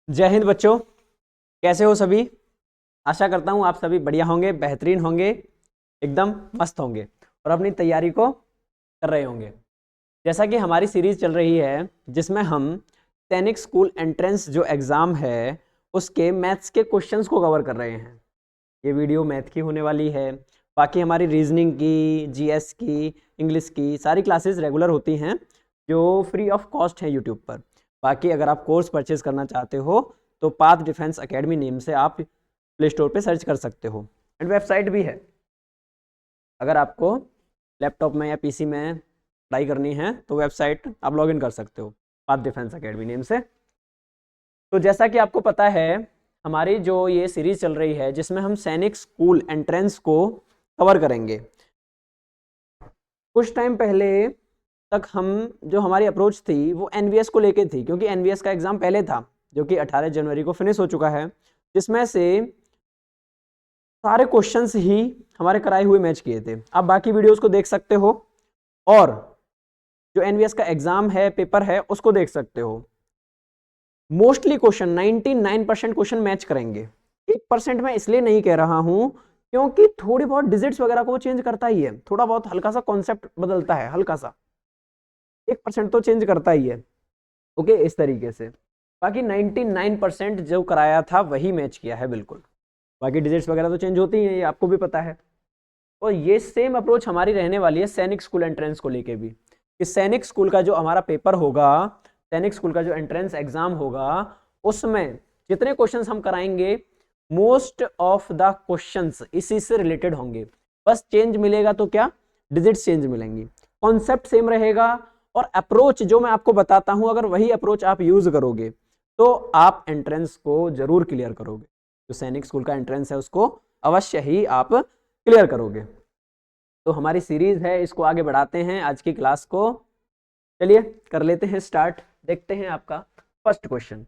जय हिंद बच्चों, कैसे हो सभी। आशा करता हूँ आप सभी बढ़िया होंगे, बेहतरीन होंगे, एकदम मस्त होंगे और अपनी तैयारी को कर रहे होंगे। जैसा कि हमारी सीरीज चल रही है जिसमें हम सैनिक स्कूल एंट्रेंस जो एग्ज़ाम है उसके मैथ्स के क्वेश्चंस को कवर कर रहे हैं। ये वीडियो मैथ की होने वाली है। बाकी हमारी रीजनिंग की, जीएस की, इंग्लिश की सारी क्लासेस रेगुलर होती हैं जो फ्री ऑफ कॉस्ट है यूट्यूब पर। बाकी अगर आप कोर्स परचेज करना चाहते हो तो पाथ डिफेंस एकेडमी नेम से आप प्ले स्टोर पे सर्च कर सकते हो एंड वेबसाइट भी है। अगर आपको लैपटॉप में या पीसी में पढ़ाई करनी है तो वेबसाइट आप लॉगिन कर सकते हो पाथ डिफेंस एकेडमी नेम से। तो जैसा कि आपको पता है हमारी जो ये सीरीज चल रही है जिसमें हम सैनिक स्कूल एंट्रेंस को कवर करेंगे। कुछ टाइम पहले तक हम जो हमारी अप्रोच थी वो एनवीएस को लेके थी, क्योंकि एनवीएस का एग्जाम पहले था जो कि 18 जनवरी को फिनिश हो चुका है, जिसमें से सारे क्वेश्चंस ही हमारे कराए हुए मैच किए थे। आप बाकी वीडियोस को देख सकते हो और जो एनवीएस का एग्जाम है, पेपर है, उसको देख सकते हो। मोस्टली क्वेश्चन 99% क्वेश्चन मैच करेंगे। 1% मैं इसलिए नहीं कह रहा हूं क्योंकि थोड़ी बहुत डिजिट्स वगैरह को वो चेंज करता ही है, थोड़ा बहुत हल्का सा कॉन्सेप्ट बदलता है, हल्का सा 1% तो चेंज करता ही है। ओके, इस तरीके से बाकी 99% जो कराया था वही मैच किया है बिल्कुल। बाकी डिजिट्स वगैरह तो चेंज होती हैं, ये आपको भी पता है। और ये सेम अप्रोच हमारी रहने वाली है सैनिक स्कूल एंट्रेंस को लेके भी, कि सैनिक स्कूल का जो हमारा पेपर होगा, सैनिक स्कूल का जो एंट्रेंस एग्जाम होगा, उसमें जितने क्वेश्चंस हम कराएंगे मोस्ट ऑफ द क्वेश्चंस इसी से रिलेटेड होंगे। बस चेंज मिलेगा तो क्या, डिजिट्स चेंज मिलेंगी, कॉन्सेप्ट सेम रहेगा। और अप्रोच जो मैं आपको बताता हूं अगर वही अप्रोच आप यूज करोगे तो आप एंट्रेंस को जरूर क्लियर करोगे। जो सैनिक स्कूल का एंट्रेंस है उसको अवश्य ही आप क्लियर करोगे। तो हमारी सीरीज है, इसको आगे बढ़ाते हैं आज की क्लास को। चलिए कर लेते हैं स्टार्ट। देखते हैं आपका फर्स्ट क्वेश्चन।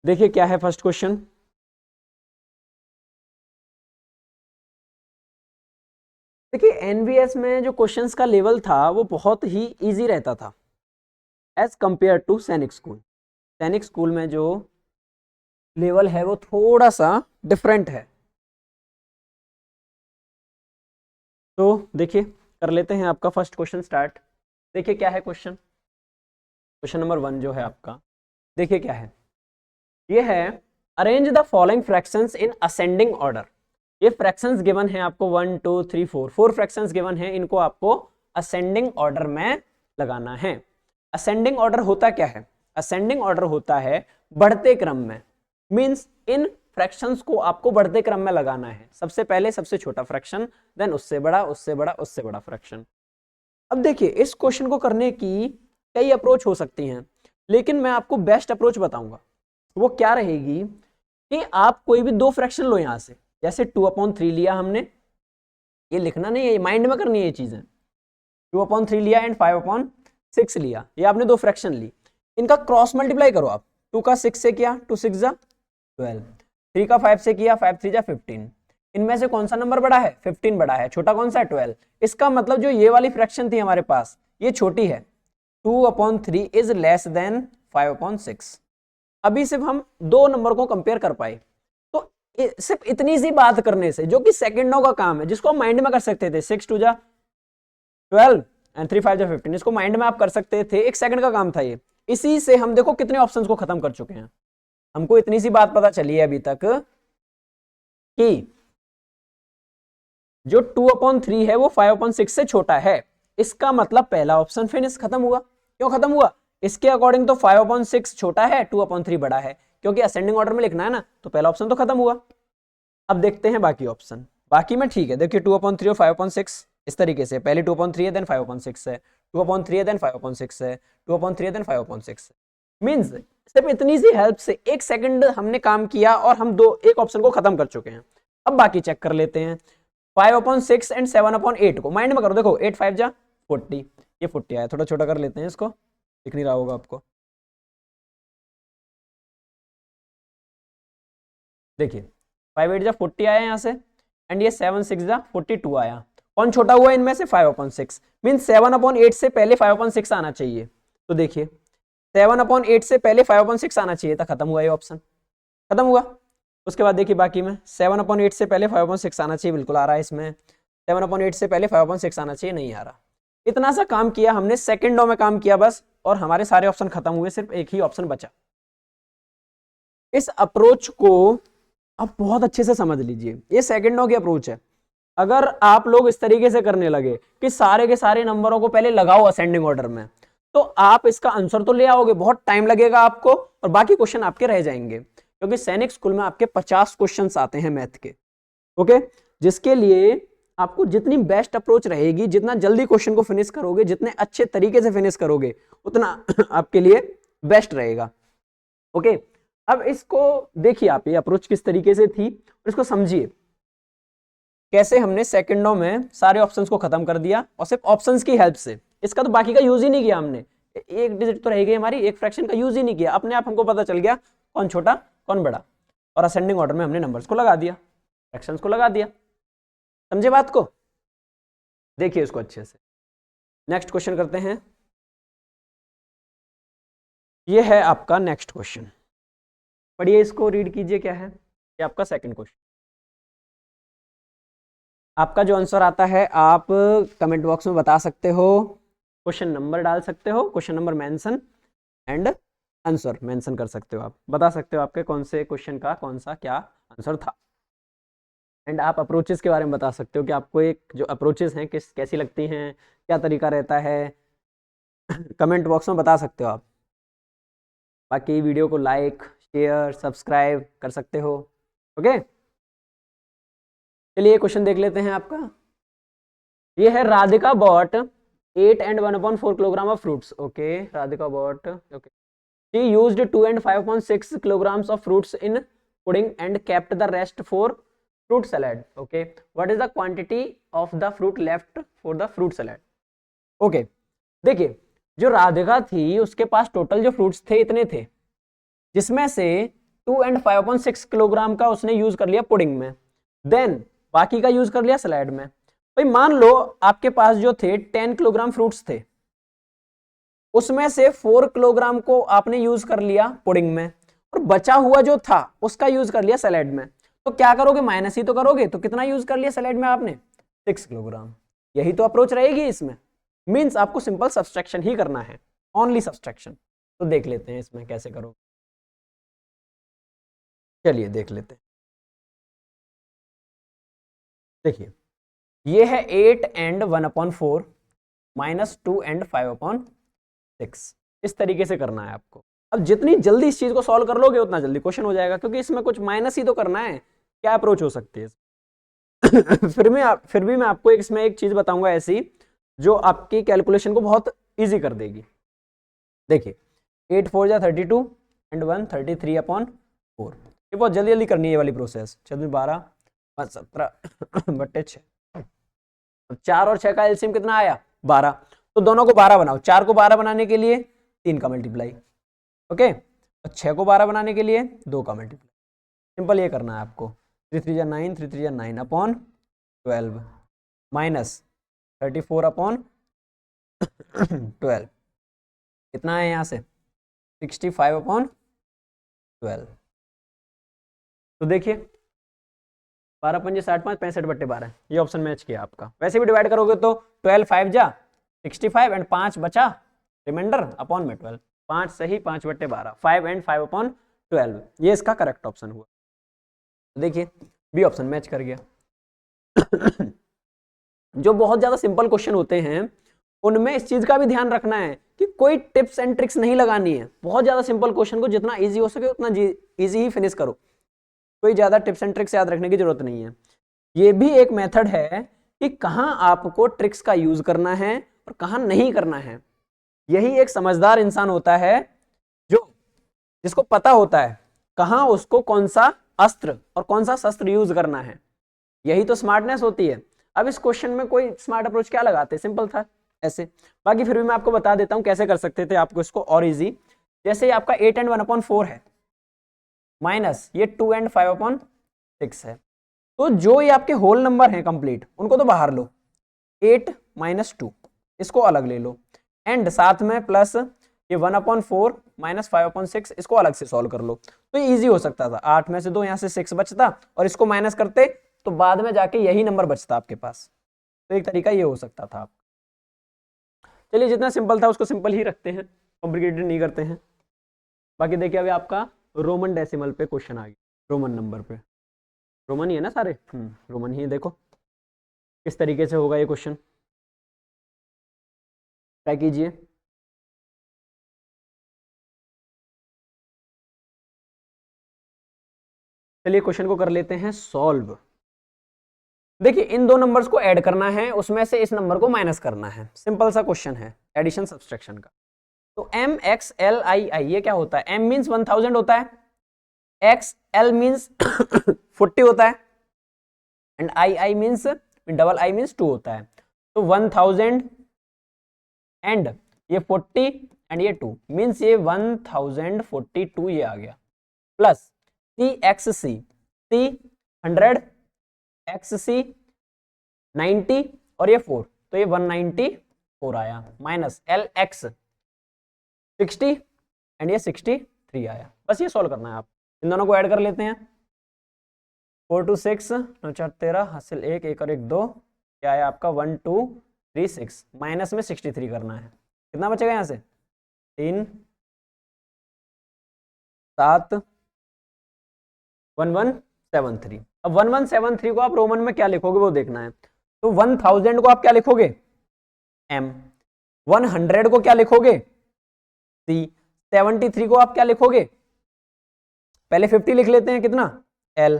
देखिए क्या है फर्स्ट क्वेश्चन। देखिए एनवीएस में जो क्वेश्चंस का लेवल था वो बहुत ही इजी रहता था एज कंपेयर टू सैनिक स्कूल। सैनिक स्कूल में जो लेवल है वो थोड़ा सा डिफरेंट है। तो देखिए कर लेते हैं आपका फर्स्ट क्वेश्चन स्टार्ट। देखिए क्या है क्वेश्चन। क्वेश्चन नंबर 1 जो है आपका, देखिए क्या है। ये है arrange the following fractions in ascending order. ये फ्रैक्शंस गिवन है आपको 1 2 3 4 फ्रैक्शंस गिवन है, इनको आपको असेंडिंग ऑर्डर में लगाना है। असेंडिंग ऑर्डर होता क्या है? असेंडिंग ऑर्डर होता है बढ़ते क्रम में। मींस इन फ्रैक्शंस को आपको बढ़ते क्रम में लगाना है, सबसे पहले सबसे छोटा फ्रैक्शन, देन उससे बड़ा, उससे बड़ा, उससे बड़ा फ्रैक्शन। अब देखिए इस क्वेश्चन को करने की कई अप्रोच हो सकती हैं, लेकिन मैं आपको बेस्ट अप्रोच बताऊंगा। वो क्या रहेगी कि आप कोई भी दो फ्रैक्शन लो यहां से, जैसे 2/3 लिया हमने, ये लिखना नहीं है, ये माइंड में करनी है ये चीजें। 2/3 लिया एंड 5/6 लिया, ये आपने दो फ्रैक्शन ली, इनका क्रॉस मल्टीप्लाई करो आप। 2 का 6 से किया, 2 6 जा 12, 3 का 5 से किया, 5 3 जा 15। इनमें से कौन सा नंबर बड़ा है? 15 बड़ा है, छोटा कौन सा है? 12। इसका मतलब जो ये वाली फ्रैक्शन थी हमारे पास ये छोटी है, 2/3 इज लेस देन 5/6। अभी सिर्फ हम दो नंबर को कंपेयर कर पाए, तो सिर्फ इतनी सी बात करने से, जो कि सेकंडों का काम है, जिसको हम माइंड में कर सकते थे, 6 2 जा 12 एंड 3 5 जा 15, इसको माइंड में आप कर सकते थे, एक सेकंड का काम था ये। इसी से हम देखो कितने ऑप्शंस को खत्म कर चुके हैं। हमको इतनी सी बात पता चली है अभी तक कि जो 2/3 है वो 5/6 से छोटा है। इसका मतलब पहला ऑप्शन फिनिश, खत्म हुआ। क्यों खत्म हुआ? इसके अकॉर्डिंग तो 5/6 छोटा है, 2/3 बड़ा है, क्योंकि असेंडिंग ऑर्डर में लिखना है ना, तो पहला ऑप्शन तो खत्म हुआ। अब देखते हैं बाकी ऑप्शन। बाकी में ठीक है, देखिए 2/3 और 5/6 इस तरीके से, पहले 2/3 है देन 5/6 है, 2/3 है देन 5/6 है, 2/3 है देन 5/6 है। मींस सिर्फ इतनी सी हेल्प से एक सेकंड हमने काम किया और हम दो एक ऑप्शन को खत्म कर चुके हैं। अब बाकी चेक कर लेते हैं। 5/6 एंड 7/8 को माइंड में करो, देखो 8 5 जा 40, ये 40 आया, थोड़ा छोटा कर लेते हैं इसको, दिख नहीं रहा होगा आपको। देखिए 5 8 जा 40 आया यहाँ से, एंड ये 7 6 जा 42 आया। कौन छोटा हुआ इनमें से 5/6 मीन 7/8 से पहले 5/6 आना चाहिए। तो देखिए 7/8 से पहले 5/6 आना चाहिए था, खत्म हुआ ये ऑप्शन, खत्म हुआ। उसके बाद देखिए बाकी में 7/8 से पहले 5/6 आना चाहिए, बिल्कुल आ रहा है इसमें। 7/8 से पहले 5/6 आना चाहिए, नहीं आ रहा। इतना सा काम किया हमने, सेकंडों में काम किया बस, और हमारे सारे ऑप्शन खत्म हुए, सिर्फ एक ही ऑप्शन बचा। इस अप्रोच को आप बहुत अच्छे से समझ लीजिए, ये सेकंडों की अप्रोच है। अगर आप लोग इस तरीके से करने लगे कि सारे के सारे नंबरों को पहले लगाओ असेंडिंग ऑर्डर में, तो आप इसका आंसर तो ले आओगे, बहुत टाइम लगेगा आपको, और बाकी क्वेश्चन आपके रह जाएंगे, क्योंकि सैनिक स्कूल में आपके 50 क्वेश्चन आते हैं मैथ के। ओके, जिसके लिए आपको जितनी बेस्ट अप्रोच रहेगी, जितना जल्दी क्वेश्चन को फिनिश करोगे, जितने अच्छे तरीके से फिनिश करोगे, उतना आपके लिए बेस्ट रहेगा। ओके, अब इसको देखिए आप, ये अप्रोच किस तरीके से थी और इसको समझिए कैसे हमने सेकंडों में सारे ऑप्शंस को खत्म कर दिया, और सिर्फ ऑप्शंस की हेल्प से। इसका तो बाकी का यूज ही नहीं किया हमने, एक डिजिट तो रह गई हमारी, एक फ्रैक्शन का यूज ही नहीं किया, अपने आप हमको पता चल गया कौन छोटा कौन बड़ा, और असेंडिंग ऑर्डर में हमने नंबर्स को लगा दिया, फ्रैक्शंस को लगा दिया। समझे बात को? देखिए इसको अच्छे से। नेक्स्ट क्वेश्चन करते हैं, ये है आपका नेक्स्ट क्वेश्चन, पढ़िए इसको, रीड कीजिए क्या है। ये आपका सेकंड क्वेश्चन, आपका जो आंसर आता है आप कमेंट बॉक्स में बता सकते हो, क्वेश्चन नंबर डाल सकते हो, question number mention and answer mention कर सकते हो, आप बता सकते हो आपके कौन से क्वेश्चन का कौन सा क्या आंसर था। एंड आप अप्रोचेस के बारे में बता सकते हो कि आपको एक जो अप्रोचेस हैं कैसी लगती हैं, क्या तरीका रहता है, कमेंट बॉक्स में बता सकते हो आप। बाकी वीडियो को लाइक शेयर सब्सक्राइब कर सकते हो। ओके, चलिए क्वेश्चन देख लेते हैं आपका। ये है Radhika bought 8 and 1/4 kilogram of fruits. Okay, Radhika bought, okay, she used 2 and 5/6 kilograms of fruits in pudding and kept the rest for fruit salad. Okay, what is the quantity of the fruit left for the fruit salad? Okay, देखिए जो राधिका थी उसके पास total जो fruits थे इतने थे, जिसमें से 2 and 5/6 किलोग्राम का उसने यूज कर लिया पुडिंग में, देन बाकी का यूज कर लिया सलाद में। भाई मान लो आपके पास जो थे 10 किलोग्राम फ्रूट्स थे, उसमें से 4 किलोग्राम को आपने यूज कर लिया पुडिंग में, और बचा हुआ जो था उसका यूज कर लिया सलाद में। तो क्या करोगे, माइनस ही तो करोगे, तो कितना यूज कर लिया सलाद में आपने, 6 किलोग्राम। यही तो अप्रोच रहेगी इसमें, मींस आपको सिंपल सब्सट्रैक्शन ही करना है, ओनली सब्सट्रैक्शन। तो देख लेते हैं इसमें कैसे करोगे, चलिए देख लेते हैं। देखिए ये है 8 and 1/4 माइनस 2 and 5/6, इस तरीके से करना है आपको। अब जितनी जल्दी इस चीज को सॉल्व कर लोगे उतना जल्दी क्वेश्चन हो जाएगा, क्योंकि इसमें कुछ माइनस ही तो करना है, क्या अप्रोच हो सकती है। फिर भी मैं आपको इसमें एक चीज बताऊंगा ऐसी जो आपकी कैलकुलेशन को बहुत इजी कर देगी। देखिए 8 4 जा 32 एंड 1 33/4, ये बहुत जल्दी जल्दी करनी है ये वाली प्रोसेस। 12 5 17/6, 4 और 6 का एलसीएम कितना आया 12, तो दोनों को 12 बनाओ। 4 को 12 बनाने के लिए 3 का मल्टीप्लाई, ओके, और 6 को 12 बनाने के लिए 2 का मल्टीप्लाई। सिंपल ये करना है आपको, 3 3 जा 9 3 3 जा 9/12 माइनस 34/12, कितना है यहाँ से 65/12। तो देखिए 12 5 60 5 65/12, ये ऑप्शन मैच किया आपका। वैसे भी डिवाइड करोगे तो 12 5 जा 65 एंड 5 बचा रिमाइंडर अपॉन में 12, 5 सही 5/12, 5 एंड 5/12, ये इसका करेक्ट ऑप्शन हुआ। देखिए बी ऑप्शन मैच कर गया। जो बहुत ज्यादा सिंपल क्वेश्चन होते हैं उनमें इस चीज का भी ध्यान रखना है कि कोई टिप्स एंड ट्रिक्स नहीं लगानी है। बहुत ज्यादा सिंपल क्वेश्चन को जितना इजी हो सके उतना इजी ही फिनिश करो, कोई ज्यादा टिप्स एंड ट्रिक्स याद रखने की जरूरत नहीं है। ये भी एक मेथड है कि कहां आपको ट्रिक्स का यूज करना है और कहां नहीं करना है। यही एक समझदार इंसान होता है जिसको पता होता है कहां उसको कौन सा अस्त्र और कौन सा शस्त्र यूज करना है। यही तो स्मार्टनेस होती है। अब इस क्वेश्चन में कोई स्मार्ट अप्रोच क्या लगाते, सिंपल था ऐसे। बाकी फिर भी मैं आपको बता देता हूं कैसे कर सकते थे आपको इसको और इजी। जैसे आपका 8 and 1/4 है माइनस ये 2 and 5/6 है, तो जो ये आपके होल नंबर हैं कंप्लीट उनको तो बाहर लो, 8 माइनस 2, इसको अलग ले लो, एंड साथ में प्लस ये 1/4 माइनस 5/6, इसको अलग से सॉल्व कर लो। तो ये ईजी हो सकता था, 8 में से 2, यहाँ से 6 बचता और इसको माइनस करते तो बाद में जाके यही नंबर बचता आपके पास। तो एक तरीका ये हो सकता था। चलिए जितना सिंपल था उसको सिंपल ही रखते हैं, कॉम्प्लिकेटेड नहीं करते हैं। बाकी देखिए अभी आपका रोमन डेसिमल पे क्वेश्चन आ गया, रोमन नंबर पे, रोमन ही है ना सारे, रोमन ही है। देखो किस तरीके से होगा ये क्वेश्चन, ट्राई कीजिए। चलिए क्वेश्चन को कर लेते हैं सॉल्व। देखिए इन दो नंबर्स को ऐड करना है, उसमें से इस नंबर को माइनस करना है, सिंपल सा क्वेश्चन है एडिशन सब्सट्रैक्शन का। तो एम एक्स एल आई आई, ये क्या होता है, एम मीन्स 1000 होता है, एक्स एल मीन्स 40 होता है, and I I means double I means 2 होता है। तो 1000 एंड ये 40 एंड ये 2 मीन्स ये 1042 ये आ गया, प्लस सी एक्स सी, सी 100, एक्स सी 90 और ये 4, तो ये 194 आया, माइनस एल एक्स 60 एंड ये 63 आया। बस ये सॉल्व करना है, आप इन दोनों को ऐड कर लेते हैं। 4 2 6 9 4 13 हासिल 1 1 और 1 2, क्या आया आपका 1 2 3 6, माइनस में 63 करना है। कितना बचेगा यहाँ से 3 7 1173। अब 1173 को आप रोमन में क्या लिखोगे वो देखना है। तो 1000 को आप क्या लिखोगे एम, 100 को क्या लिखोगे सी, 73 को आप क्या लिखोगे, पहले 50 लिख लेते हैं, कितना L,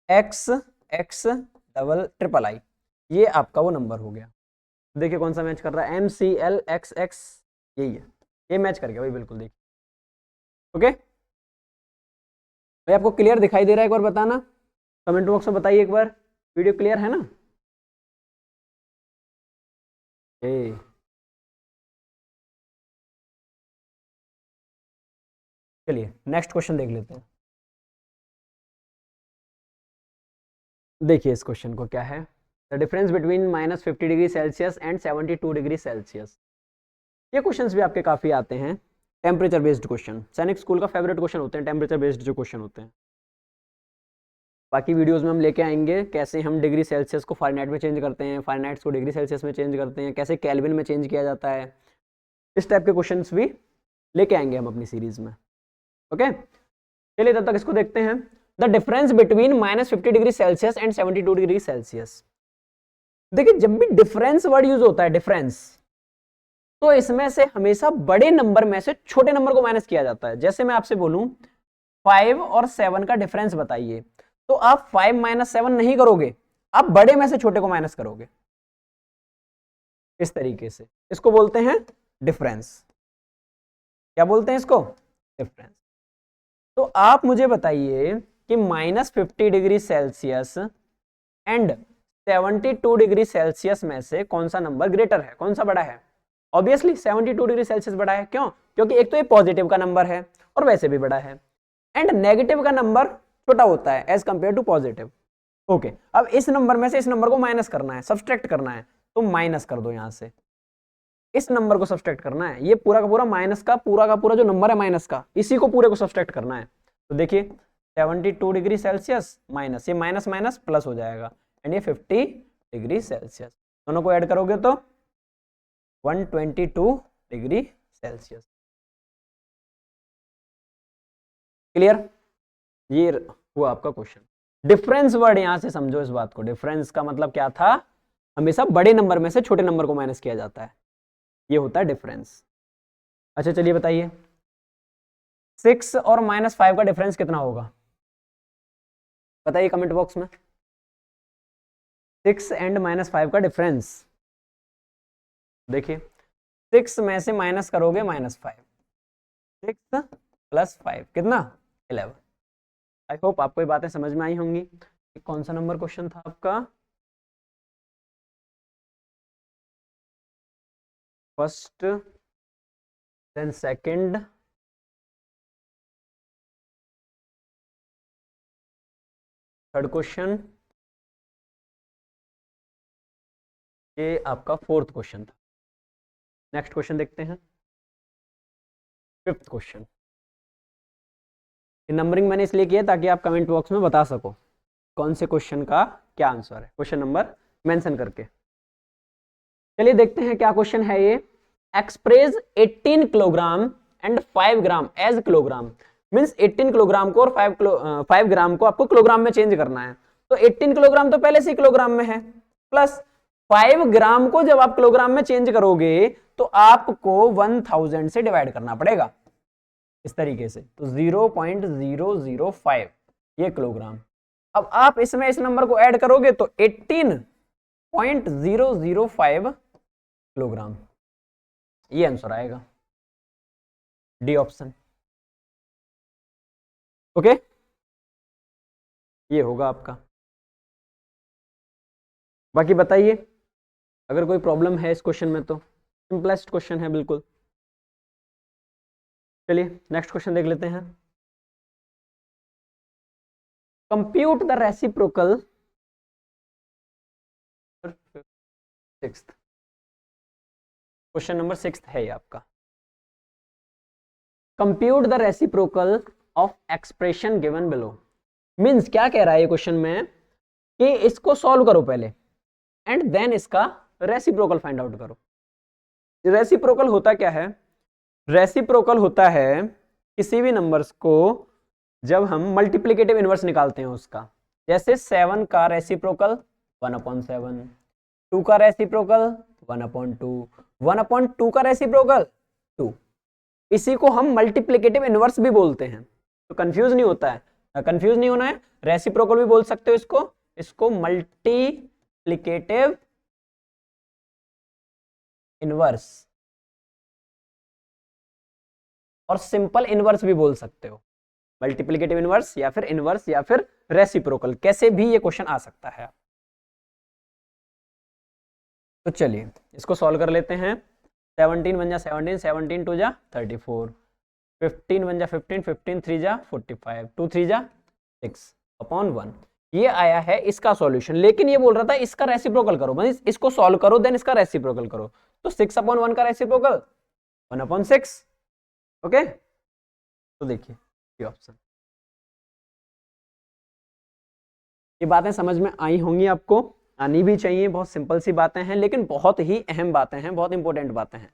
X x double triple I, ये आपका वो नंबर हो गया। देखिए कौन सा मैच कर रहा है, M C L X X, यही है, ये मैच कर गया भाई, बिल्कुल देखिए। ओके भाई आपको क्लियर दिखाई दे रहा है, एक बार बताना कमेंट बॉक्स में, बताइए एक बार वीडियो क्लियर है ना। चलिए नेक्स्ट क्वेश्चन देख लेते हैं। देखिए इस क्वेश्चन को क्या है, the difference between -50 degree Celsius and 72 degree Celsius. ये क्वेश्चंस भी आपके काफी आते हैं, टेम्परेचर बेस्ड क्वेश्चन, सैनिक स्कूल का फेवरेट क्वेश्चन होते हैं टेम्परेचर बेस्ड जो क्वेश्चन होते हैं। बाकी वीडियोस में हम लेके आएंगे कैसे हम डिग्री सेल्सियस को फारेनहाइट में चेंज करते हैं, फारेनहाइट को डिग्री सेल्सियस में चेंज करते हैं, कैसे केल्विन में चेंज किया जाता है, इस टाइप के क्वेश्चंस भी लेके आएंगे हम अपनी सीरीज में। ओके चलिए तब तक इसको देखते हैं, the difference between -50 degree Celsius and 72 degree Celsius. देखिए जब भी डिफरेंस वर्ड यूज होता है, डिफरेंस, तो इसमें से हमेशा बड़े नंबर में से छोटे नंबर को माइनस किया जाता है। जैसे मैं आपसे बोलूं 5 और 7 का डिफरेंस बताइए, तो आप 5 माइनस 7 नहीं करोगे, आप बड़े में से छोटे को माइनस करोगे, इस तरीके से। इसको बोलते हैं डिफरेंस। क्या बोलते हैं इसको, डिफरेंस। तो आप मुझे बताइए कि -50 degree Celsius and 72 degree Celsius में से कौन सा नंबर ग्रेटर है, कौन सा बड़ा है। ऑब्वियसली 72 डिग्री सेल्सियस बड़ा है, क्यों, क्योंकि एक तो ये पॉजिटिव का नंबर है और वैसे भी बड़ा है, एंड नेगेटिव का नंबर छोटा होता है as compare to positive. Okay अब इस नंबर में से इस नंबर को माइनस करना है, सब्सट्रैक्ट करना है, तो माइनस कर दो यहां से, इस नंबर को सब्सट्रैक्ट करना है, ये पूरा का पूरा माइनस का पूरा जो नंबर है माइनस का, इसी को पूरे को सब्सट्रैक्ट करना है। तो देखिए 72 डिग्री सेल्सियस माइनस, ये माइनस माइनस प्लस हो जाएगा, एंड ये 50 डिग्री सेल्सियस, दोनों को ऐड करोगे तो 122 डिग्री सेल्सियस। क्लियर, ये हुआ आपका क्वेश्चन। डिफरेंस वर्ड यहां से समझो इस बात को, डिफरेंस का मतलब क्या था, हमेशा बड़े नंबर में से छोटे नंबर को माइनस किया जाता है, ये होता है डिफरेंस। अच्छा चलिए बताइए 6 और -5 का डिफरेंस कितना होगा, बताइए कमेंट बॉक्स में। 6 एंड -5 का डिफरेंस, देखिए 6 में से माइनस करोगे -5, 6 + 5 कितना 11। आई होप आपको ये बातें समझ में आई होंगी। कौन सा नंबर क्वेश्चन था आपका, first, then second, third question, ये आपका फोर्थ क्वेश्चन था। नेक्स्ट क्वेश्चन देखते हैं, फिफ्थ क्वेश्चन। नंबरिंग मैंने इसलिए किया ताकि आप कमेंट बॉक्स में बता सको कौन से क्वेश्चन का क्या आंसर है, क्वेश्चन नंबर मेंशन करके। चलिए देखते हैं क्या क्वेश्चन है ये। Express 18 kilogram and 5 gram as kilogram, means 18 kilogram को और 5 ग्राम को आपको किलोग्राम में चेंज करना है। तो 18 किलोग्राम तो पहले से किलोग्राम में है, प्लस 5 ग्राम को जब आप किलोग्राम में चेंज करोगे तो आपको 1000 से डिवाइड करना पड़ेगा इस तरीके से। तो 0.005 ये किलोग्राम। अब आप इसमें इस नंबर को ऐड करोगे तो 18.005 किलोग्राम, ये आंसर आएगा, डी ऑप्शन। ओके, ये होगा आपका। बाकी बताइए अगर कोई प्रॉब्लम है इस क्वेश्चन में, तो सिंपलेस्ट क्वेश्चन है बिल्कुल। चलिए नेक्स्ट क्वेश्चन देख लेते हैं। Compute the reciprocal, question number 6 है ये आपका। Compute the reciprocal of expression given below, means क्या कह रहा है ये क्वेश्चन में कि इसको सॉल्व करो पहले एंड देन इसका रेसिप्रोकल फाइंड आउट करो। रेसिप्रोकल होता क्या है? रेसिप्रोकल होता है किसी भी नंबर्स को जब हम मल्टीप्लिकेटिव इनवर्स निकालते हैं उसका, जैसे 7 का रेसिप्रोकल 1/7, 2 का रेसिप्रोकल 1/2, 1/2 का रेसिप्रोकल 2। इसी को हम मल्टीप्लिकेटिव इनवर्स भी बोलते हैं, तो कंफ्यूज नहीं होता है, कंफ्यूज नहीं होना है। रेसिप्रोकल भी बोल सकते हो इसको मल्टीप्लिकेटिव इनवर्स और सिंपल इनवर्स भी बोल सकते हो। मल्टीप्लिकेटिव इनवर्स या फिर रेसिप्रोकल, कैसे भी ये क्वेश्चन आ सकता है। तो चलिए इसको सॉल्व कर लेते हैं। 17 बन जा 17, 17 2 जा 34, 15 बन जा 15, 15 3 जा 45, 2 3 जा 6/1। ये आया है इसका सॉल्यूशन, लेकिन ये बोल रहा था इसका रेसिप्रोकल करो, मतलब इसको सॉल्व करो देन इसका रेसिप्रोकल करो। तो 6/1 का रेसिप्रोकल 1/6। ओके, तो देखिए ये ऑप्शन। ये बातें समझ में आई होंगी आपको, आनी भी चाहिए। बहुत सिंपल सी बातें हैं लेकिन बहुत ही अहम बातें हैं, बहुत इंपॉर्टेंट बातें हैं।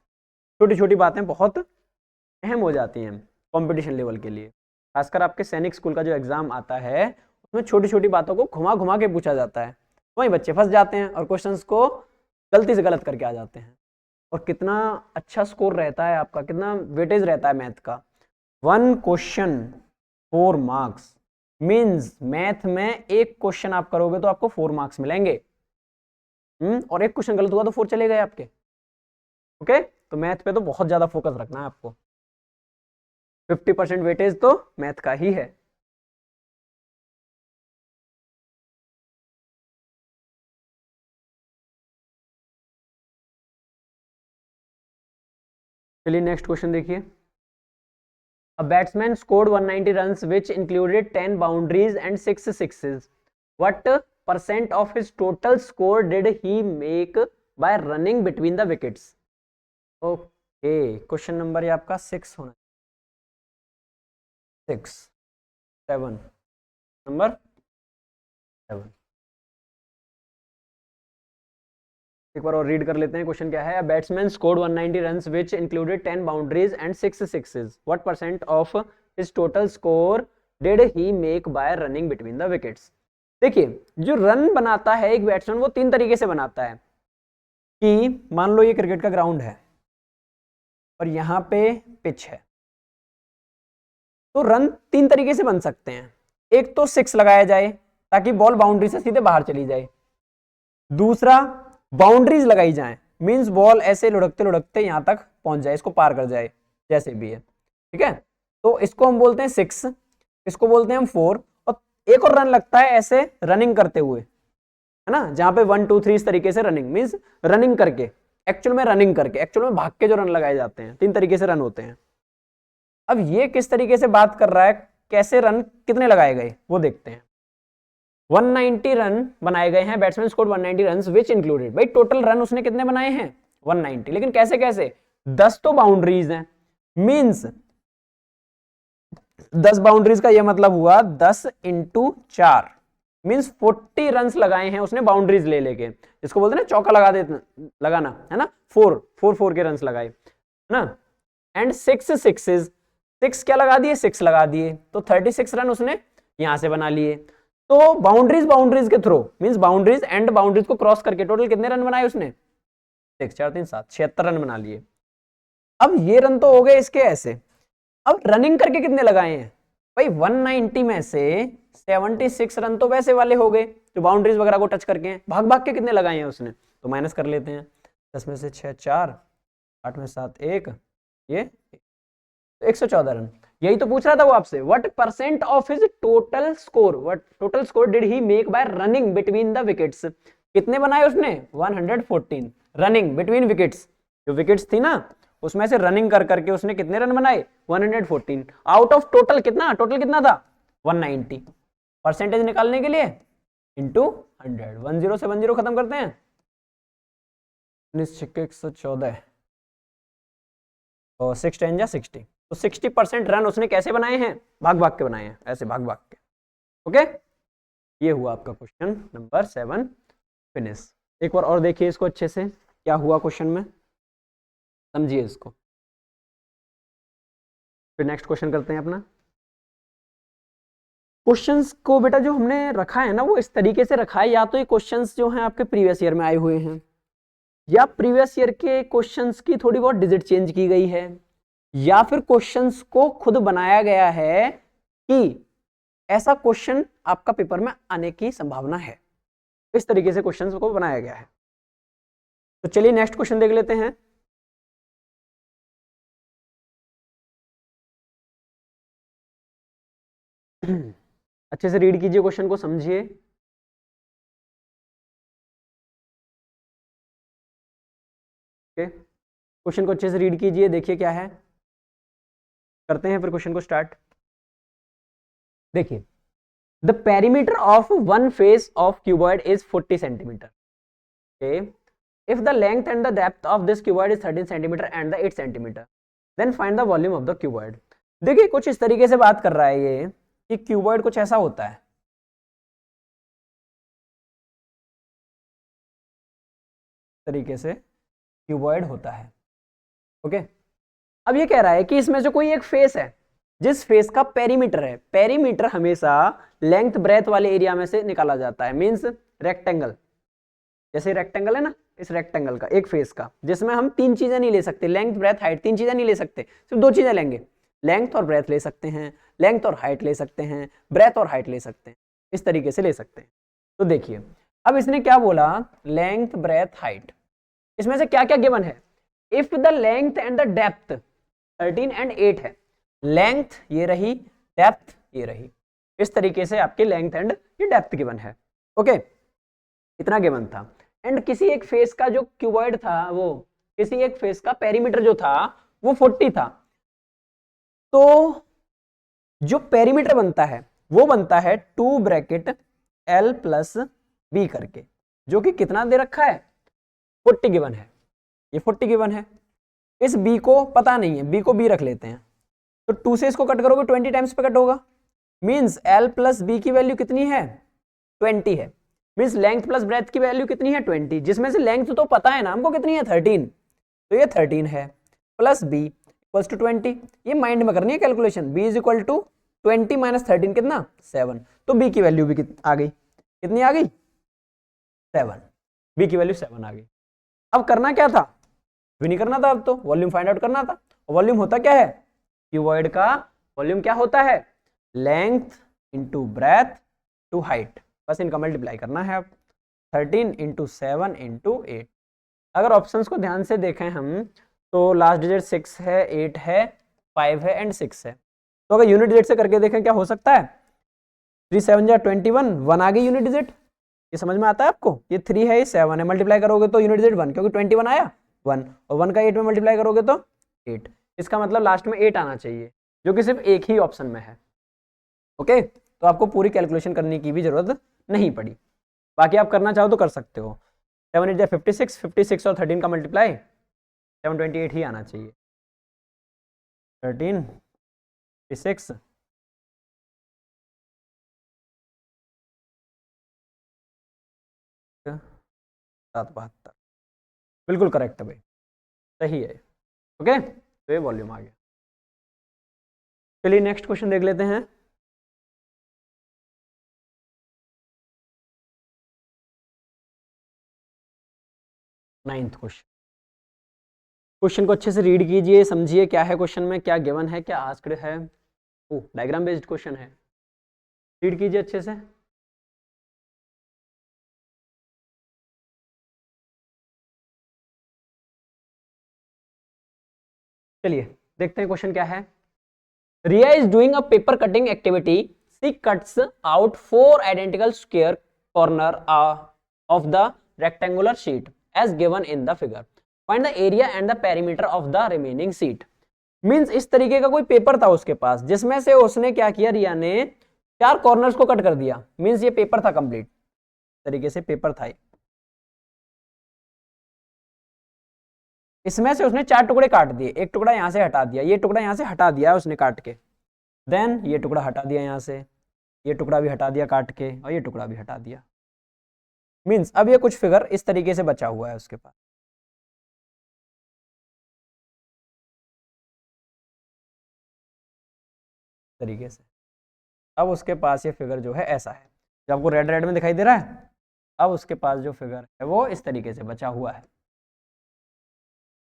छोटी छोटी बातें बहुत अहम हो जाती हैं कंपटीशन लेवल के लिए। खासकर आपके सैनिक स्कूल का जो एग्जाम आता है उसमें छोटी छोटी बातों को घुमा घुमा के पूछा जाता है, वहीं बच्चे फंस जाते हैं और क्वेश्चंस को गलती से गलत करके आ जाते हैं। और कितना अच्छा स्कोर रहता है आपका, कितना वेटेज रहता है मैथ का। 1 क्वेश्चन 4 मार्क्स, मीन्स मैथ में एक क्वेश्चन आप करोगे तो आपको 4 मार्क्स मिलेंगे। और एक क्वेश्चन गलत हुआ तो 4 चले गए आपके। ओके, तो मैथ पे तो बहुत ज्यादा फोकस रखना है आपको। 50% वेटेज तो मैथ का ही है। चलिए नेक्स्ट क्वेश्चन देखिए। A batsman scored 190 runs which included 10 boundaries and 6 sixes. What percent of his total score did he make by running between the wickets? Okay, question number ये आपका 6 होना, 6 7 नंबर 7। एक बार और रीड कर लेते हैं क्वेश्चन क्या है। Batsman scored 190 runs which included 10 boundaries and 6 sixes. What percent of his total score did he make bye running between the wickets. देखिए जो रन बनाता है एक बैट्समैन वो 3 तरीके से बनाता है। कि मान लो ये क्रिकेट का ग्राउंड है और यहाँ पे पिच है, तो रन 3 तरीके से बन सकते हैं। एक तो 6 लगाया जाए ताकि बॉल बाउंड्री से सीधे बाहर चली जाए। दूसरा बाउंड्रीज लगाई जाए, मींस बॉल ऐसे लुढ़कते लुढ़कते यहां तक पहुंच जाए, इसको पार कर जाए जैसे भी है, ठीक है। तो इसको हम बोलते हैं 6, इसको बोलते हैं हम 4। और एक और रन लगता है ऐसे रनिंग करते हुए, है ना, जहां पे 1 2 3 इस तरीके से रनिंग, मींस रनिंग करके, एक्चुअल में भाग के जो रन लगाए जाते हैं। 3 तरीके से रन होते हैं। अब ये किस तरीके से बात कर रहा है, कैसे रन कितने लगाए गए वो देखते हैं। 190 रन बनाए गए हैं, batsman scored 190 runs which included, भाई टोटल रन उसने कितने बनाए हैं 190, लेकिन कैसे कैसे 10 तो बाउंड्रीज हैं, मींस 10 बाउंड्रीज का ये मतलब हुआ 10 इंटू 4 मींस 40 रन्स लगाए हैं उसने बाउंड्रीज ले लेके, जिसको बोलते हैं ना चौका लगा दे लगाना है ना, 4 के रन्स लगाए है ना, एंड 6 सिक्सेस, 6 क्या लगा दिए 6 लगा दिए, तो 36 रन उसने यहां से बना लिए। तो बाउंड्रीज के through means boundaries and boundaries को क्रॉस करके टोटल कितने रन बनाए उसने 6 4 3 7 76 रन बना लिए। अब ये रन तो हो गए इसके ऐसे, अब रनिंग करके कितने लगाए हैं भाई 190 में से 76 रन तो वैसे वाले हो गए जो बाउंड्रीज वगैरह को टच करके हैं, भाग भाग के कितने लगाए हैं उसने, तो माइनस कर लेते हैं, 10 में से 6 4, 8 में 7 1, ये 114 रन। यही तो पूछ रहा था वो आपसे, what percent of his total score did he make bye running between the wickets, कितने बनाए उसने 114 रनिंग बिटवीन विकेट्स, जो विकेट्स थी ना उसमें से रनिंग कर करके उसने कितने रन बनाए 114 आउट ऑफ टोटल कितना था 190, परसेंटेज निकालने के लिए इंटू 100, 10 से 10 खत्म करते हैं 114 और 6 10 जा 60, तो 60% रन उसने कैसे बनाए हैं भाग भाग के बनाए हैं, ऐसे भाग भाग के। ओके, ये हुआ आपका क्वेश्चन नंबर 7 फिनिश। एक बार और देखिए इसको अच्छे से, क्या हुआ क्वेश्चन में समझिए इसको, फिर नेक्स्ट क्वेश्चन करते हैं अपना। क्वेश्चंस को बेटा जो हमने रखा है ना वो इस तरीके से रखा है, या तो ये क्वेश्चंस जो हैं आपके प्रीवियस ईयर में आए हुए हैं, या प्रीवियस ईयर के क्वेश्चंस की थोड़ी बहुत डिजिट चेंज की गई है, या फिर क्वेश्चंस को खुद बनाया गया है कि ऐसा क्वेश्चन आपका पेपर में आने की संभावना है, इस तरीके से क्वेश्चंस को बनाया गया है। तो चलिए नेक्स्ट क्वेश्चन देख लेते हैं। अच्छे से रीड कीजिए, क्वेश्चन को समझिए। क्वेश्चन को अच्छे से रीड कीजिए, देखिए क्या है, करते हैं फिर क्वेश्चन को स्टार्ट। देखिए, the perimeter of one face of cuboid is 40 centimetre. Okay, if the length and the depth of this cuboid is 13 centimetre and the 8 centimetre, then find the volume of the cuboid. देखिए कुछ इस तरीके से बात कर रहा है ये कि क्यूबॉइड कुछ ऐसा होता है, तरीके से क्यूबॉइड होता है। ओके, अब ये कह रहा है कि इसमें से कोई एक फेस है जिस फेस का पेरीमीटर है, पेरीमीटर हमेशा लेंथ ब्रेथ वाले एरिया में से निकाला जाता है, मींस रेक्टेंगल, जैसे रेक्टेंगल है ना, इस रेक्टेंगल का एक फेस का, जिसमें हम 3 चीजें नहीं ले सकते, लेंथ ब्रेथ हाइट, 3 चीजें नहीं ले सकते, सिर्फ 2 चीजें लेंगे, लेंथ और ब्रेथ ले सकते हैं, लेंथ और हाइट ले सकते हैं, ब्रेथ और हाइट ले सकते हैं, इस तरीके से ले सकते हैं। तो देखिए अब इसने क्या बोला, लेंथ ब्रेथ हाइट, इसमें से क्या क्या गिवन है, if the length and the depth 13 and 8 है, लेंथ ये रही, डेप्थ ये रही, इस तरीके से आपके लेंथ एंड ये डेप्थ गिवन है। ओके, इतना गिवन था, एंड किसी एक फेस का जो क्यूबॉइड था, वो किसी एक फेस का पेरीमीटर जो था वो 40 था, तो जो पेरीमीटर बनता है वो बनता है 2 ब्रैकेट L प्लस B करके, जो कि कितना दे रखा है 40 गिवन है, ये 40 गिवन है, इस B को पता नहीं है, B को B रख लेते हैं, तो 2 से इसको कट करोगे 20 टाइम्स पे कट होगा, मींस L प्लस B की वैल्यू कितनी है 20 है, मींस लेंथ प्लस ब्रेथ की वैल्यू कितनी है 20, जिसमें से लेंथ तो पता है ना हमको कितनी है 13, तो ये 13 है, प्लस B इक्वल्स टू 20, ये माइंड में करनी है calculation, B is equal to 20 minus 13 कितना 7, तो B की वैल्यू भी आ गई, कितनी आ गई 7, B की वैल्यू 7 आ गई। अब करना क्या था, भी नहीं करना था, अब तो वॉल्यूम फाइंड आउट करना था, वॉल्यूम होता क्या है, क्यूबॉइड का वॉल्यूम क्या होता है, length into breadth to height, बस इनका मल्टीप्लाई करना है। अब 13 इंटू 7 इंटू 8, अगर ऑप्शंस को ध्यान से देखें हम तो लास्ट डिजिट 6 है, 8 है, 5 है एंड 6 है, तो अगर यूनिट डिजिट से करके देखें क्या हो सकता है, 3 7 जा 21, 1 आ गई यूनिट डिजिट, ये समझ में आता है आपको, ये 3 है, ये 7 है, मल्टीप्लाई करोगे तो यूनिट डिजिट 1, क्योंकि 21 आया 1, और 1 का 8 में मल्टीप्लाई करोगे तो 8, इसका मतलब लास्ट में 8 आना चाहिए, जो कि सिर्फ एक ही ऑप्शन में है। ओके, तो आपको पूरी कैलकुलेशन करने की भी जरूरत नहीं पड़ी। बाकी आप करना चाहो तो कर सकते हो। 7 8 56, 56 और 13 का मल्टीप्लाई 728 ही आना चाहिए। 13 56 772, बिल्कुल करेक्ट है भाई, सही है। ओके, तो ये वॉल्यूम आ गया। चलिए नेक्स्ट क्वेश्चन देख लेते हैं। नाइन्थ क्वेश्चन, क्वेश्चन को अच्छे से रीड कीजिए, समझिए क्या है क्वेश्चन में, क्या गिवन है, क्या आस्क्ड है। ओ, डायग्राम बेस्ड क्वेश्चन है, रीड कीजिए अच्छे से। चलिए देखते हैं क्वेश्चन क्या है। Riya is doing a paper cutting activity, she cuts out 4 identical square corner of the rectangular sheet as given in the figure, find the area and the perimeter of the remaining sheet. Means इस तरीके का कोई paper था उसके पास, जिसमें से उसने क्या किया, रिया ने 4 कॉर्नर्स को कट कर दिया। मींस ये पेपर था कंप्लीट, तरीके से पेपर था। इसमें से उसने 4 टुकड़े काट दिए, एक टुकड़ा यहां से हटा दिया, ये टुकड़ा यहां से हटा दिया उसने काट के, देन ये टुकड़ा हटा दिया यहां से, ये टुकड़ा भी हटा दिया काट के, और ये टुकड़ा भी हटा दिया। मींस अब ये कुछ फिगर इस तरीके से बचा हुआ है उसके पास, तरीके से। अब उसके पास ये फिगर जो है ऐसा है, जो आपको रेड रेड में दिखाई दे रहा है। अब उसके पास जो फिगर है वो इस तरीके से बचा हुआ है।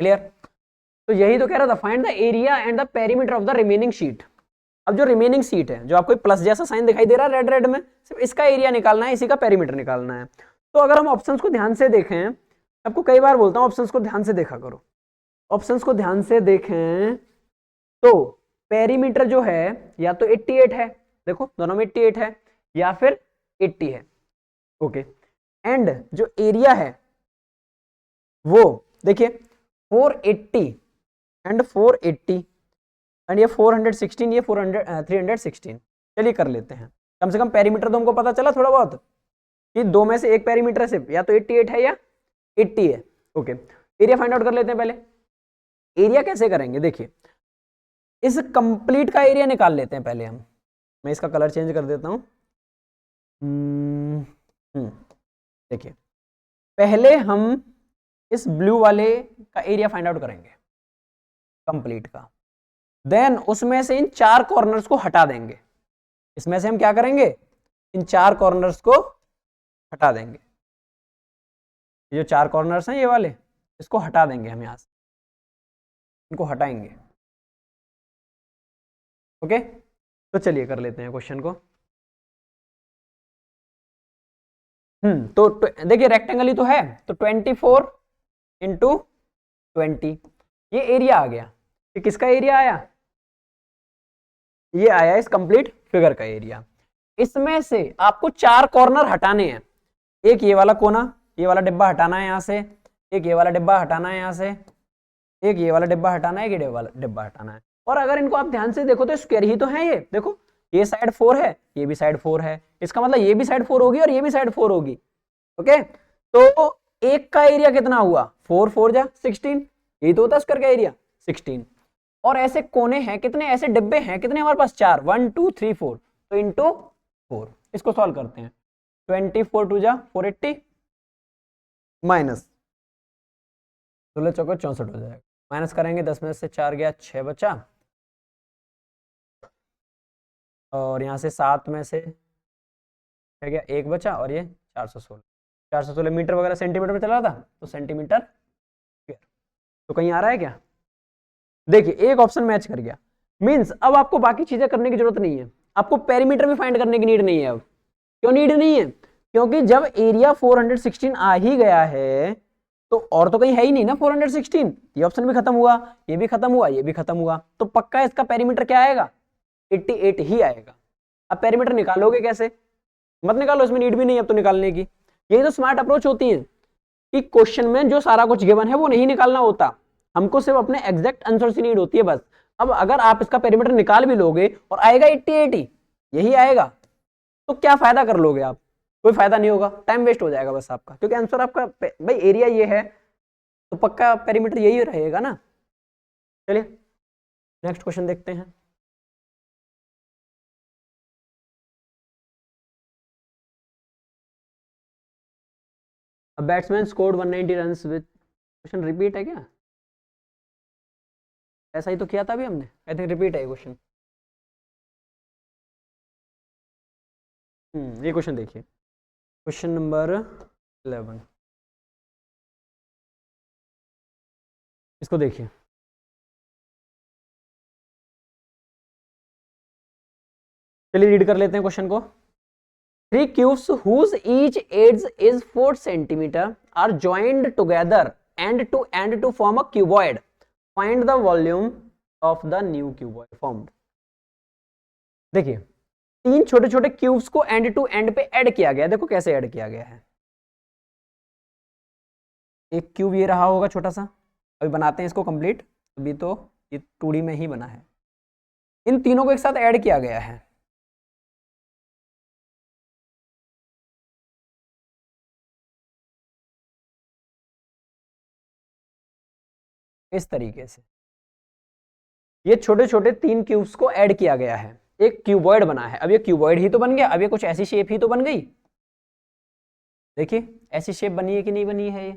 क्लियर? तो यही तो कह रहा था, find the area and the perimeter of the remaining sheet. अब जो रिमेनिंग शीट है, जो आपको प्लस जैसा साइन दिखाई दे रहा है रेड रेड में, सिर्फ इसका एरिया निकालना है, इसी का पेरीमीटर निकालना है। तो अगर हम ऑप्शंस को ध्यान से देखें, आपको कई बार बोलता हूं ऑप्शंस को ध्यान से देखा करो, ऑप्शंस को ध्यान से देखें तो पेरीमीटर जो है या तो 88 है, देखो दोनों में 88 है, या फिर 80 है। ओके, एंड जो एरिया है वो देखिए 480 एंड 480 एंड ये 416, ये 316। चलिए कर लेते हैं, कम से कम पेरीमीटर तो हमको पता चला थोड़ा बहुत कि दो में से एक पेरीमीटर सिर्फ या तो 88 है या 80 है। ओके, एरिया फाइंड आउट कर लेते हैं पहले। एरिया कैसे करेंगे, देखिए इस कंप्लीट का एरिया निकाल लेते हैं पहले हम। मैं इसका कलर चेंज कर देता हूं। देखिए पहले हम इस ब्लू वाले का एरिया फाइंड आउट करेंगे कंप्लीट का, देन उसमें से इन 4 कॉर्नर्स को हटा देंगे। इसमें से हम क्या करेंगे, इन 4 कॉर्नर्स को हटा देंगे। ये जो 4 कॉर्नर्स हैं ये वाले, इसको हटा देंगे हम यहां से, इनको हटाएंगे। ओके, तो चलिए कर लेते हैं क्वेश्चन को। तो देखिए रेक्टेंगल ही तो है, तो 24 इंटू 20 ये एरिया आ गया। ये किसका एरिया आया, ये आया इस कंप्लीट फिगर का एरिया। इसमें से आपको 4 कॉर्नर हटाने हैं, एक ये वाला कोना, ये वाला डिब्बा हटाना है यहां से, एक ये वाला डिब्बा हटाना है यहां से, एक ये वाला डिब्बा हटाना है, ये वाला डिब्बा हटाना है। और अगर इनको आप ध्यान से देखो तो स्क्वायर ही तो है ये, देखो ये साइड 4 है, ये भी साइड 4 है, इसका मतलब ये भी साइड 4 होगी और ये भी साइड 4 होगी। ओके, तो एक का एरिया कितना हुआ, 4 4 जा 16, यही तो होता है स्क्वायर का एरिया 16। और ऐसे कोने हैं कितने, ऐसे डिब्बे हैं कितने हमारे पास, 4, 1 2 3 4, तो इंटू 4। इसको सॉल्व करते हैं, 24 2 जा 480 माइनस 16 चौका 64 हो जाएगा, माइनस करेंगे 10 में से 4 गया 6 बचा, और यहाँ से 7 में से क्या गया 1 बचा, और ये 416 मीटर वगैरह सेंटीमीटर में चला था, तो सेंटीमीटर स्क्वायर। तो कहीं आ रहा है क्या, देखिए एक ऑप्शन मैच कर गया। मींस अब आपको बाकी चीजें करने की जरूरत नहीं है, आपको पेरीमीटर भी फाइंड करने की नीड नहीं है। अब क्यों नीड नहीं है, क्योंकि जब एरिया 416 आ ही गया है तो और तो कहीं है ही नहीं ना 416। ये ऑप्शन भी खत्म हुआ, ये भी खत्म हुआ, ये भी खत्म हुआ, तो पक्का इसका पेरीमीटर क्या आएगा, 88 ही आएगा। अब पेरीमीटर निकालोगे कैसे, मत निकालो, इसमें नीड भी नहीं है अब तो निकालने की। यही तो स्मार्ट अप्रोच होती है कि क्वेश्चन में जो सारा कुछ गिवन है वो नहीं निकालना होता, हमको सिर्फ अपने एग्जैक्ट आंसर से नीड होती है बस। अब अगर आप इसका पेरीमीटर निकाल भी लोगे और आएगा 88 यही आएगा, तो क्या फायदा कर लोगे आप, कोई फायदा नहीं होगा, टाइम वेस्ट हो जाएगा बस आपका, क्योंकि आंसर आपका भाई एरिया ये है तो पक्का पेरीमीटर यही रहेगा ना। चलिए नेक्स्ट क्वेश्चन देखते हैं। A batsman scored 190 runs with, question repeat है क्या? ऐसा ही तो किया था अभी हमने, आई थिंक रिपीट है क्वेश्चन। ये क्वेश्चन देखिए, क्वेश्चन नंबर 11, इसको देखिए। चलिए रीड कर लेते हैं क्वेश्चन को। Three cubes whose each edge is 4 centimeter are joined together end to form a cuboid. Find the volume of the new cuboid formed. देखिए तीन छोटे छोटे क्यूब्स को एंड टू एंड पे ऐड किया गया, देखो कैसे ऐड किया गया है। एक क्यूब ये रहा होगा छोटा सा, अभी बनाते हैं इसको कंप्लीट, अभी तो ये 2D में ही बना है। इन तीनों को एक साथ ऐड किया गया है, इस तरीके से ये छोटे छोटे तीन क्यूब्स को ऐड किया गया है, एक क्यूबॉइड बना है। अब ये क्यूबॉइड ही तो बन गया, अब ये कुछ ऐसी शेप ही तो बन गई। देखिए ऐसी शेप बनी है कि नहीं बनी है ये,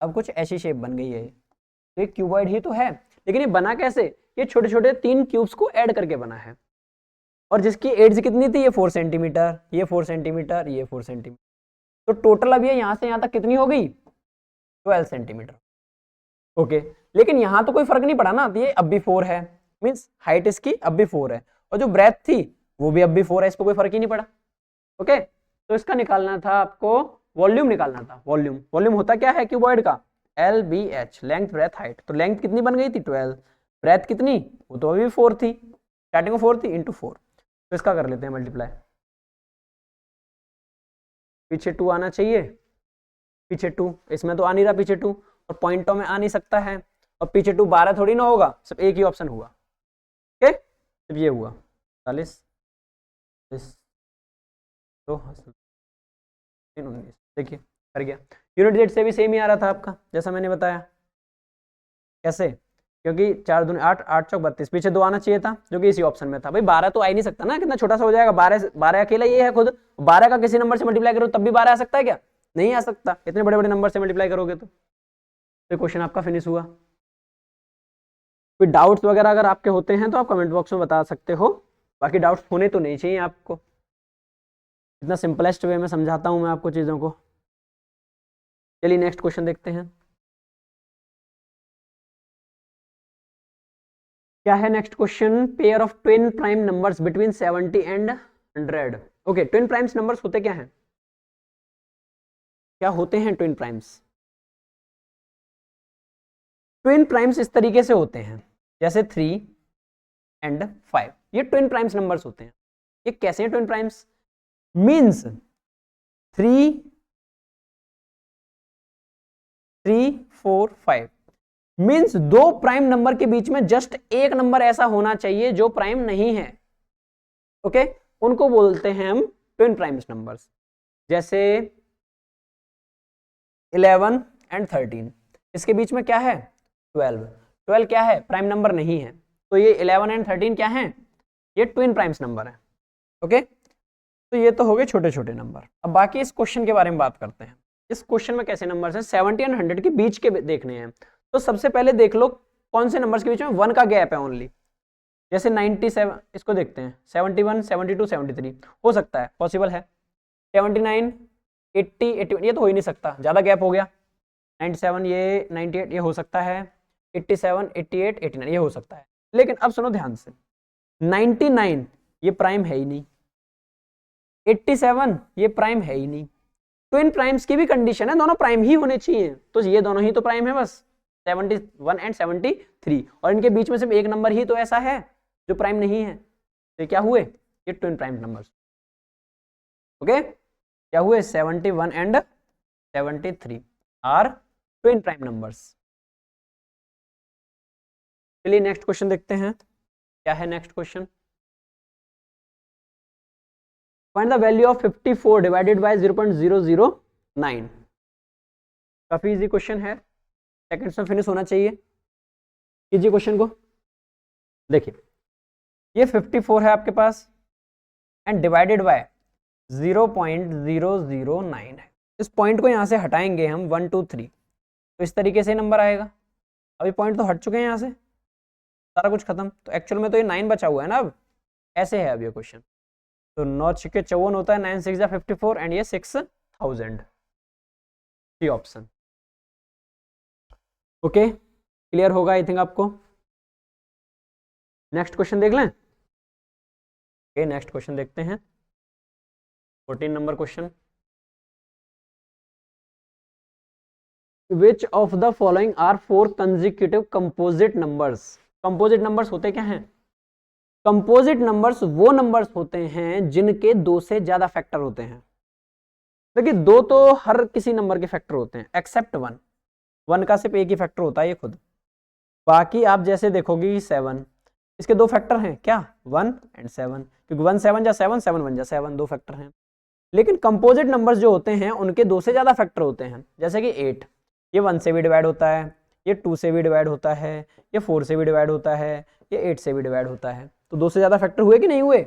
अब कुछ ऐसी शेप बन गई है, तो ये क्यूबॉइड ही तो है। लेकिन ये बना कैसे, ये छोटे छोटे तीन क्यूब्स को ऐड करके बना है, और जिसकी एड्ज कितनी थी, ये 4 सेंटीमीटर, ये 4 सेंटीमीटर, ये 4 सेंटीमीटर, तो टोटल अब ये यहाँ से यहाँ तक कितनी हो गई, 12 सेंटीमीटर। ओके लेकिन यहाँ तो कोई फर्क नहीं पड़ा ना, ये अब भी 4 है, मीन्स हाइट इसकी अब भी 4 है, और जो ब्रेथ थी वो भी अब भी 4 है, इस पर कोई फर्क ही नहीं पड़ा। ओके तो इसका निकालना था आपको, वॉल्यूम निकालना था। वॉल्यूम, वॉल्यूम होता क्या है क्यूबॉइड का, LBH, लेंथ ब्रेथ हाइट। तो लेंथ कितनी बन गई थी 12, ब्रेथ कितनी, वो तो अभी 4 थी, स्टार्टिंग में 4 थी, इंटू 4। तो इसका कर लेते हैं मल्टीप्लाई, पीछे 2 आना चाहिए, पीछे 2, इसमें तो आ नहीं रहा पीछे 2, और पॉइंटों में आ नहीं सकता है, और पीछे 2 12 थोड़ी ना होगा, सिर्फ एक ही ऑप्शन हुआ। ओके सिर्फ ये हुआ 40 तो 19, देखिए कर गया। यूनिट जेड से भी सेम ही आ रहा था आपका, जैसा मैंने बताया। कैसे, क्योंकि 4 दूनी 8, 8 चौक 32, पीछे 2 आना चाहिए था जो कि इसी ऑप्शन में था। भाई 12 तो आ ही नहीं सकता ना, कितना छोटा सा हो जाएगा, 12 अकेला ये है खुद, 12 का किसी नंबर से मल्टीप्लाई करो तब भी 12 आ सकता है क्या, नहीं आ सकता, इतने बड़े बड़े नंबर से मल्टीप्लाई करोगे तो। क्वेश्चन आपका फिनिश हुआ। कोई डाउट्स वगैरह अगर आपके होते हैं तो आप कमेंट बॉक्स में बता सकते हो, बाकी डाउट्स होने तो नहीं चाहिए आपको, इतना सिंपलेस्ट वे में समझाता हूं मैं आपको चीज़ों को। चलिए नेक्स्ट क्वेश्चन देखते हैं, क्या है next question. Pair of twin prime numbers between 70 and 100। Okay twin primes numbers होते क्या हैं, क्या होते हैं ट्विन प्राइम्स। ट्विन प्राइम्स इस तरीके से होते हैं, जैसे 3 एंड 5, ये ट्विन प्राइम्स नंबर्स होते हैं। ये कैसे हैं ट्विन प्राइम्स, मीन्स 3 3 4 5, मीन्स दो प्राइम नंबर के बीच में जस्ट एक नंबर ऐसा होना चाहिए जो प्राइम नहीं है। ओके उनको बोलते हैं हम ट्विन प्राइम्स नंबर्स। जैसे 11 एंड 13, इसके बीच में क्या है 12, 12 क्या है प्राइम नंबर नहीं है, तो ये 11 एंड 13 क्या है, ये ट्विन प्राइम्स नंबर है। ओके तो ये तो हो गए छोटे छोटे नंबर। अब बाकी इस क्वेश्चन के बारे में बात करते हैं। इस क्वेश्चन में कैसे नंबर्स हैं, 70 एंड 100 के बीच के देखने हैं। तो सबसे पहले देख लो कौन से नंबर्स के बीच में 1 का गैप है ओनली। जैसे 97, इसको देखते हैं, 71 72 73 हो सकता है, पॉसिबल है। 79 80 81 ये तो हो ही नहीं सकता, ज़्यादा गैप हो गया। 97 ये 98 ये हो सकता है, 87 88 89 ये हो सकता है। लेकिन अब सुनो ध्यान से, 99 ये प्राइम है ही नहीं, 87 ये प्राइम है ही नहीं। ट्विन प्राइम्स की भी कंडीशन है, दोनों प्राइम ही होने चाहिए, तो ये दोनों ही तो प्राइम है बस, 71 एंड 73, और इनके बीच में सिर्फ एक नंबर ही तो ऐसा है जो प्राइम नहीं है। तो क्या हुए, ये ट्विन प्राइम नंबर्स। ओके क्या हुए, 71 and 73 are twin prime numbers. चलिए नेक्स्ट क्वेश्चन देखते हैं, क्या है next question. Find the value of 54 divided by 0.009। काफी इजी क्वेश्चन है, सेकंड्स में फिनिश होना चाहिए। कीजिए क्वेश्चन को। देखिए ये 54 है आपके पास एंड डिवाइडेड बाय 0.009 है। इस पॉइंट को यहाँ से हटाएंगे हम 1 2 3, तो इस तरीके से नंबर आएगा। अभी पॉइंट तो हट चुके हैं यहाँ से, सारा कुछ खत्म। तो एक्चुअल में तो ये 9 बचा हुआ है ना, अब ऐसे है अब ये क्वेश्चन। तो 9 छक्के 54 होता है, 9 6 54 एंड ये 6000, सी ऑप्शन। ओके क्लियर होगा आई थिंक आपको। नेक्स्ट क्वेश्चन देख लें। ओके नेक्स्ट क्वेश्चन देखते हैं, 14 number question. Which of the following are 4 consecutive composite numbers? Composite numbers होते क्या हैं? कंपोजिट नंबर्स वो नंबर्स होते हैं जिनके 2 से ज्यादा फैक्टर होते हैं। देखिए 2 तो हर किसी नंबर के फैक्टर होते हैं एक्सेप्ट 1। 1 का सिर्फ एक ही फैक्टर होता है ये खुद। बाकी आप जैसे देखोगे 7, इसके 2 फैक्टर हैं क्या, 1 एंड 7, क्योंकि 1 7 जा 7, 7 1 जा 7, 2 फैक्टर हैं। लेकिन कंपोजिट नंबर्स जो होते हैं उनके 2 से ज्यादा फैक्टर होते हैं। जैसे कि 8, ये 1 से भी डिवाइड होता है, ये 2 से भी डिवाइड होता है, ये 4 से भी डिवाइड होता है, ये 8 से भी डिवाइड होता है। तो 2 से ज्यादा फैक्टर हुए कि नहीं हुए?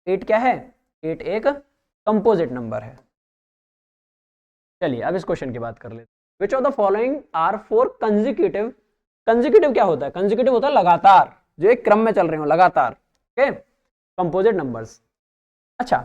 8 क्या है? 8 एक कंपोजिट नंबर है। चलिए अब इस क्वेश्चन की बात कर लेते हैं। Which of the following are 4 consecutive. Consecutive क्या होता है? कंसेक्यूटिव होता है लगातार, जो एक क्रम में चल रहे हो लगातार। Okay composite numbers. अच्छा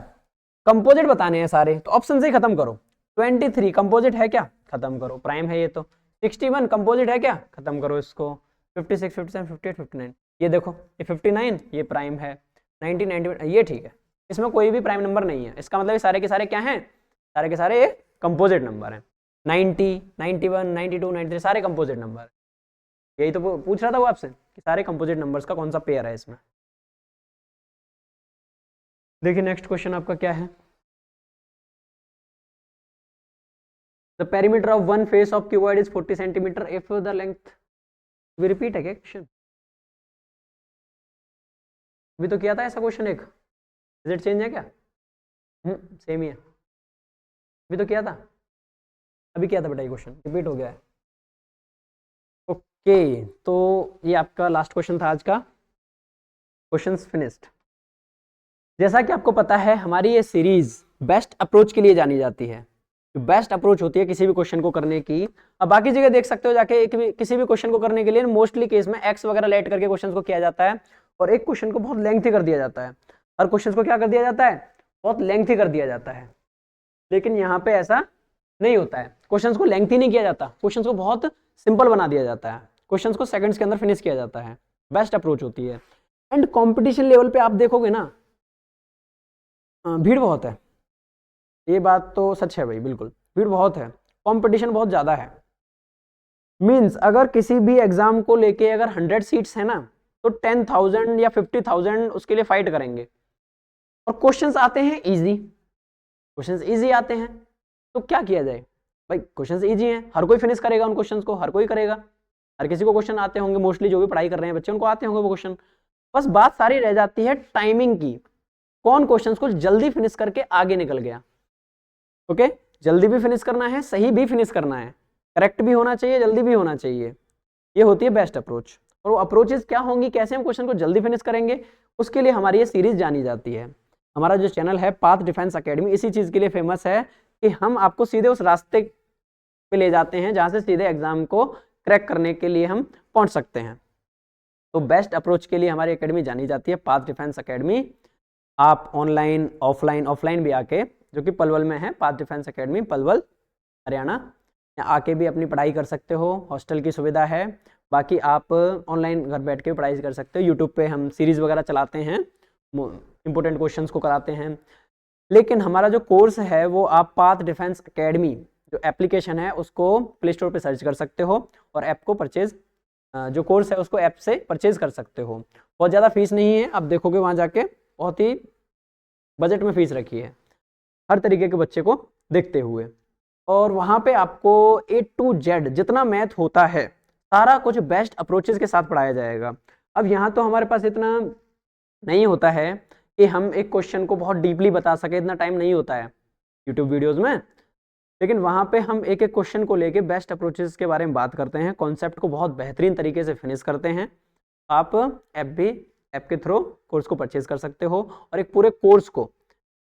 कंपोजिट बताने हैं सारे, तो ऑप्शन से ही खत्म करो। 23 कंपोजिट है क्या? खत्म करो, प्राइम है ये तो। 61 कंपोजिट है क्या? खत्म करो इसको। 56 57 58 59, ये देखो ये 59 ये प्राइम है। 90 91 ये ठीक है, इसमें कोई भी प्राइम नंबर नहीं है। इसका मतलब ये सारे के सारे क्या हैं? सारे के सारे कंपोजिट नंबर हैं। 90 91 92 93 सारे कंपोजिट नंबर। यही तो पूछ रहा था वो आपसे कि सारे कंपोजिट नंबर्स का कौन सा पेयर है इसमें। देखिए नेक्स्ट क्वेश्चन आपका क्या है। The perimeter of one face of cuboid is 40 centimeter if the length, we repeat है क्या क्वेश्चन? अभी तो किया था ऐसा क्वेश्चन एक, इज इट चेंज है क्या? सेम ही है, अभी तो किया था, अभी किया था बेटा, ये क्वेश्चन रिपीट हो गया है। ओके तो ये आपका लास्ट क्वेश्चन था आज का, क्वेश्चंस फिनिश्ड। जैसा कि आपको पता है हमारी ये सीरीज बेस्ट अप्रोच के लिए जानी जाती है। बेस्ट अप्रोच होती है किसी भी क्वेश्चन को करने की। अब बाकी जगह देख सकते हो जाके किसी भी क्वेश्चन को करने के लिए मोस्टली केस में एक्स वगैरह लेट करके क्वेश्चन को किया जाता है और एक क्वेश्चन को बहुत लेंथी कर दिया जाता है। हर क्वेश्चन को क्या कर दिया जाता है? बहुत लेंथी कर दिया जाता है। लेकिन यहाँ पे ऐसा नहीं होता है, क्वेश्चन को लेंथी नहीं किया जाता, क्वेश्चन को बहुत सिंपल बना दिया जाता है, क्वेश्चन को सेकंड्स के अंदर फिनिश किया जाता है। बेस्ट अप्रोच होती है। एंड कॉम्पिटिशन लेवल पे आप देखोगे ना भीड़ बहुत है, ये बात तो सच है भाई, बिल्कुल भीड़ बहुत है, कंपटीशन बहुत ज़्यादा है। मींस अगर किसी भी एग्जाम को लेके अगर 100 सीट्स है ना तो 10,000 या 50,000 उसके लिए फाइट करेंगे। और क्वेश्चंस आते हैं इजी, क्वेश्चंस इजी आते हैं, तो क्या किया जाए भाई? क्वेश्चंस इजी हैं, हर कोई फिनिश करेगा उन क्वेश्चंस को, हर कोई करेगा, हर किसी को क्वेश्चन आते होंगे, मोस्टली जो भी पढ़ाई कर रहे हैं बच्चे उनको आते होंगे वो क्वेश्चन। बस बात सारी रह जाती है टाइमिंग की, कौन क्वेश्चंस को जल्दी फिनिश करके आगे निकल गया। ओके जल्दी भी फिनिश करना है, सही भी फिनिश करना है, करेक्ट भी होना चाहिए, जल्दी भी होना चाहिए। ये होती है बेस्ट अप्रोच। और वो अप्रोचेस क्या होंगी, कैसे हम क्वेश्चन को जल्दी फिनिश करेंगे, उसके लिए हमारी ये सीरीज जानी जाती है। हमारा जो चैनल है पाथ डिफेंस एकेडमी इसी चीज के लिए फेमस है कि हम आपको सीधे उस रास्ते पे ले जाते हैं जहां से सीधे एग्जाम को क्रैक करने के लिए हम पहुंच सकते हैं। तो बेस्ट अप्रोच के लिए हमारी एकेडमी जानी जाती है पाथ डिफेंस एकेडमी। आप ऑनलाइन ऑफलाइन भी आके, जो कि पलवल में है path defence academy Palwal Haryana, आके भी अपनी पढ़ाई कर सकते हो, हॉस्टल की सुविधा है। बाकी आप ऑनलाइन घर बैठ के पढ़ाई कर सकते हो। यूट्यूब पे हम सीरीज़ वगैरह चलाते हैं, इंपॉर्टेंट क्वेश्चंस को कराते हैं। लेकिन हमारा जो कोर्स है वो आप पाथ डिफेंस एकेडमी जो एप्लीकेशन है उसको प्ले स्टोर पे सर्च कर सकते हो और ऐप को परचेज, जो कोर्स है उसको ऐप से परचेज कर सकते हो। बहुत ज़्यादा फीस नहीं है, आप देखोगे वहाँ जाके बहुत ही बजट में फीस रखी है हर तरीके के बच्चे को देखते हुए। और वहाँ पे आपको A to Z जितना मैथ होता है सारा कुछ बेस्ट अप्रोचेस के साथ पढ़ाया जाएगा। अब यहाँ तो हमारे पास इतना नहीं होता है कि हम एक क्वेश्चन को बहुत डीपली बता सके, इतना टाइम नहीं होता है यूट्यूब वीडियोस में, लेकिन वहाँ पे हम एक एक क्वेश्चन को लेके बेस्ट अप्रोचेस के बारे में बात करते हैं, कॉन्सेप्ट को बहुत बेहतरीन तरीके से फिनिश करते हैं। आप ऐप के थ्रू कोर्स को परचेज कर सकते हो और एक पूरे कोर्स को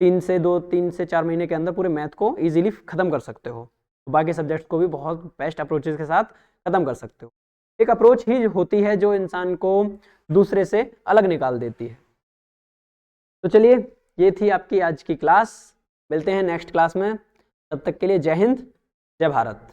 3 से 4 महीने के अंदर पूरे मैथ को ईजिली खत्म कर सकते हो, तो बाकी सब्जेक्ट्स को भी बहुत बेस्ट अप्रोचेस के साथ खत्म कर सकते हो। एक अप्रोच ही होती है जो इंसान को दूसरे से अलग निकाल देती है। तो चलिए, ये थी आपकी आज की क्लास, मिलते हैं नेक्स्ट क्लास में, तब तक के लिए जय हिंद, जय भारत।